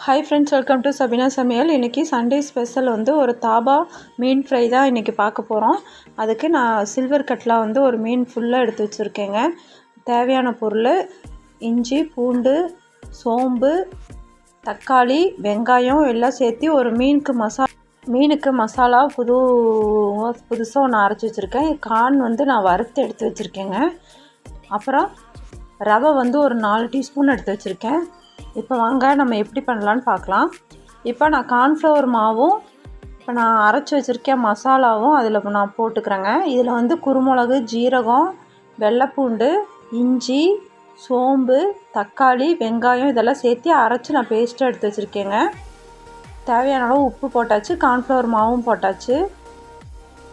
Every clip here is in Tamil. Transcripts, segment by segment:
Hi friends, welcome to Sabina சமையல். இன்றைக்கி சண்டே ஸ்பெஷல் வந்து ஒரு தாபா மீன் ஃப்ரை தான் இன்றைக்கி பார்க்க போகிறோம். அதுக்கு நான் சில்வர் கட்லா வந்து ஒரு மீன் ஃபுல்லாக எடுத்து வச்சுருக்கேங்க. தேவையான பொருள் இஞ்சி, பூண்டு, சோம்பு, தக்காளி, வெங்காயம் எல்லாம் சேர்த்து ஒரு மீனுக்கு மசாலா புதுசாக ஒன்று அரைச்சி வச்சுருக்கேன். கார்ன் வந்து நான் வறுத்து எடுத்து வச்சுருக்கேங்க. அப்புறம் ரவை வந்து ஒரு 4 டீஸ்பூன் எடுத்து வச்சுருக்கேன். இப்போ வாங்க நம்ம எப்படி பண்ணலான்னு பார்க்கலாம். இப்போ நான் கார்ன்ஃப்ளவர் மாவும் இப்போ நான் அரைச்சி வச்சுருக்கேன் மசாலாவும் அதில் நான் போட்டுக்கிறேங்க. இதில் வந்து குருமிளகு, ஜீரகம், வெள்ளைப்பூண்டு, இஞ்சி, சோம்பு, தக்காளி, வெங்காயம் இதெல்லாம் சேர்த்து அரைச்சி நான் பேஸ்ட்டாக எடுத்து வச்சுருக்கேங்க. தேவையான அளவு உப்பு போட்டாச்சு, கார்ன்ஃப்ளவர் மாவும் போட்டாச்சு.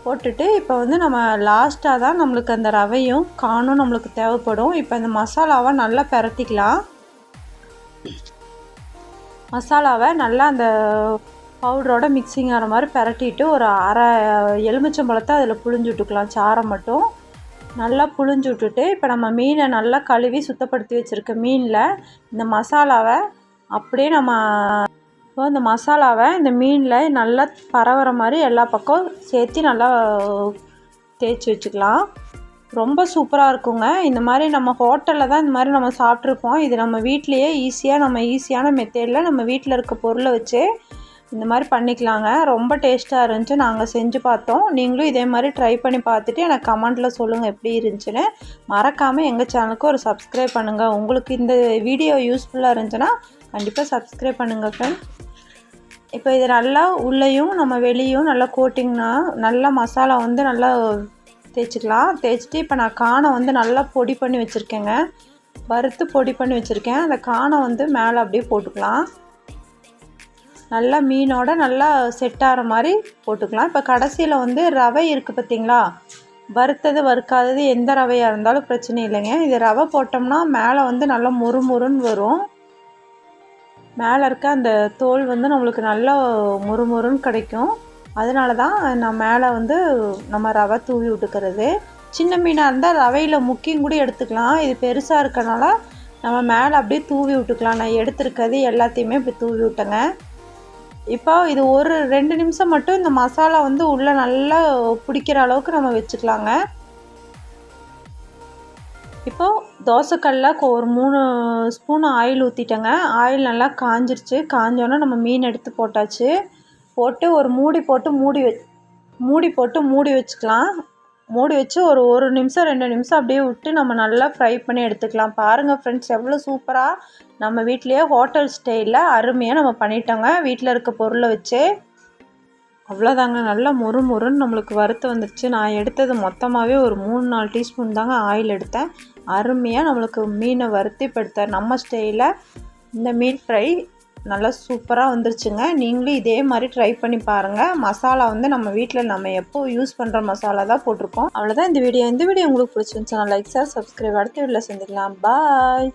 போட்டுட்டு இப்போ வந்து நம்ம லாஸ்ட்டாக தான் நம்மளுக்கு அந்த ரவையும் கார்னும் நம்மளுக்கு தேவைப்படும். இப்போ இந்த மசாலாவை நல்லா பிரட்டிக்கலாம். மசாலாவை நல்லா அந்த பவுடரோட மிக்சிங் ஆகிற மாதிரி பிரட்டிட்டு ஒரு அரை எலுமிச்சம்பழத்தை அதில் புழிஞ்சு விட்டுக்கலாம். சாரை மட்டும் நல்லா புழிஞ்சு விட்டுட்டு இப்போ நம்ம மீனை நல்லா கழுவி சுத்தப்படுத்தி வச்சுருக்க மீனில் இந்த மசாலாவை அப்படியே இந்த மசாலாவை இந்த மீனில் நல்லா பரவுற மாதிரி எல்லா பக்கம் சேர்த்து நல்லா தேய்ச்சி வச்சுக்கலாம். ரொம்ப சூப்பராக இருக்குங்க. இந்த மாதிரி நம்ம ஹோட்டலில் தான் இந்த மாதிரி நம்ம சாப்பிட்ருப்போம். இது நம்ம வீட்லேயே ஈஸியான மெத்தேடில் நம்ம வீட்டில் இருக்க பொருளை வச்சு இந்த மாதிரி பண்ணிக்கலாங்க. ரொம்ப டேஸ்ட்டாக இருந்துச்சு. நாங்கள் செஞ்சு பார்த்தோம். நீங்களும் இதே மாதிரி ட்ரை பண்ணி பார்த்துட்டு எனக்கு கமெண்ட்டில் சொல்லுங்கள் எப்படி இருந்துச்சுன்னு. மறக்காமல் எங்கள் சேனலுக்கு ஒரு சப்ஸ்கிரைப் பண்ணுங்கள். உங்களுக்கு இந்த வீடியோ யூஸ்ஃபுல்லாக இருந்துச்சுன்னா கண்டிப்பாக சப்ஸ்கிரைப் பண்ணுங்கள் ஃப்ரெண்ட். இப்போ இது நல்லா உள்ளேயும் நம்ம வெளியும் நல்லா கோட்டிங்னா நல்லா மசாலா வந்து நல்லா தேய்ச்சிக்கலாம். தேய்ச்சிட்டு இப்போ நான் காணை வந்து நல்லா பொடி பண்ணி வச்சுருக்கேங்க. வறுத்து பொடி பண்ணி வச்சுருக்கேன். அந்த காணை வந்து மேலே அப்படியே போட்டுக்கலாம். நல்லா மீனோட நல்லா செட் ஆகிற மாதிரி போட்டுக்கலாம். இப்போ கடைசியில் வந்து ரவை இருக்குது பார்த்திங்களா, வறுத்தது வறுக்காதது எந்த ரவையாக இருந்தாலும் பிரச்சனை இல்லைங்க. இது ரவை போட்டோம்னா மேலே வந்து நல்லா முறுமுறுன்னு வரும். மேலே இருக்க அந்த தோல் வந்து நம்மளுக்கு நல்லா முறுமுறுன்னு கிடைக்கும். அதனால தான் நான் மேலே வந்து நம்ம ரவை தூவி விட்டுக்கிறது. சின்ன மீனாக இருந்தால் ரவையில் முக்கியும் கூட எடுத்துக்கலாம். இது பெருசாக இருக்கனால நம்ம மேலே அப்படியே தூவி விட்டுக்கலாம். நான் எடுத்துருக்கிறது எல்லாத்தையுமே இப்படி தூவி விட்டேங்க. இப்போ இது ஒரு 2 நிமிஷம் மட்டும் இந்த மசாலா வந்து உள்ளே நல்லா பிடிக்கிற அளவுக்கு நம்ம வச்சுக்கலாங்க. இப்போது தோசைக்கல்லில் ஒரு 3 ஸ்பூன் ஆயில் ஊற்றிட்டேங்க. ஆயில் நல்லா காஞ்சிருச்சு. காஞ்சோன்னே நம்ம மீன் எடுத்து போட்டாச்சு. போட்டு ஒரு மூடி போட்டு மூடி வச்சுக்கலாம். மூடி வச்சு ஒரு 1 நிமிஷம் 2 நிமிஷம் அப்படியே விட்டு நம்ம நல்லா ஃப்ரை பண்ணி எடுத்துக்கலாம். பாருங்கள் ஃப்ரெண்ட்ஸ், எவ்வளோ சூப்பராக நம்ம வீட்லேயே ஹோட்டல் ஸ்டைலில் அருமையாக நம்ம பண்ணிட்டோங்க. வீட்டில் இருக்க பொருளை வச்சு அவ்வளோதாங்க. நல்லா முறுமுறுன்னு நம்மளுக்கு வறுத்து வந்துடுச்சு. நான் எடுத்தது மொத்தமாகவே ஒரு 3-4 டீஸ்பூன் தாங்க ஆயில் எடுத்தேன். அருமையாக நம்மளுக்கு மீனை வறுத்து இப்போ எடுத்தேன். நம்ம ஸ்டைலில் இந்த மீன் ஃப்ரை நல்லா சூப்பராக வந்துருச்சுங்க. நீங்களும் இதே மாதிரி ட்ரை பண்ணி பாருங்கள். மசாலா வந்து நம்ம வீட்டில் நம்ம எப்போ யூஸ் பண்ணுற மசாலா தான் போட்டிருக்கோம். அவ்வளோதான் இந்த வீடியோ உங்களுக்கு பிடிச்சிருந்துச்சுன்னா லைக், ஷேர், சப்ஸ்கிரைப். அடுத்த வீடியோவில் செஞ்சுக்கலாம். பாய்.